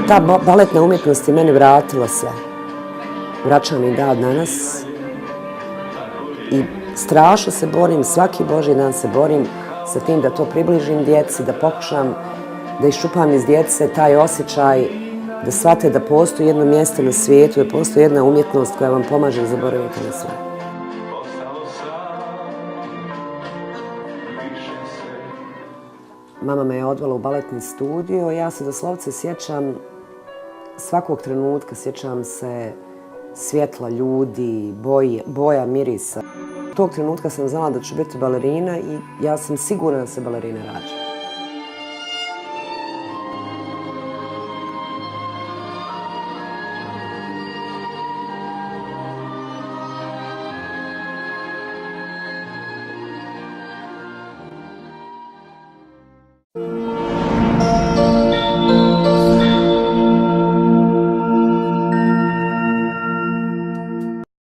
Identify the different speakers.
Speaker 1: Ta baletna umjetnost je meni vratila sve. Vraća mi dan danas. I strašno se borim, svaki Božji dan se borim sa tim da to približim djeci, da pokušam da iščupam iz djece taj osjećaj da shvate da postoji jedno mjesto na svijetu, da postoji jedna umjetnost koja vam pomaže zaboraviti na sve. Mama me je odvela u baletni studio. Ja se doslovce sjećam svakog trenutka, sjećam se svjetla ljudi, boja, mirisa. Tog trenutka sam znala da ću biti balerina i ja sam sigurna da se balerina rađa.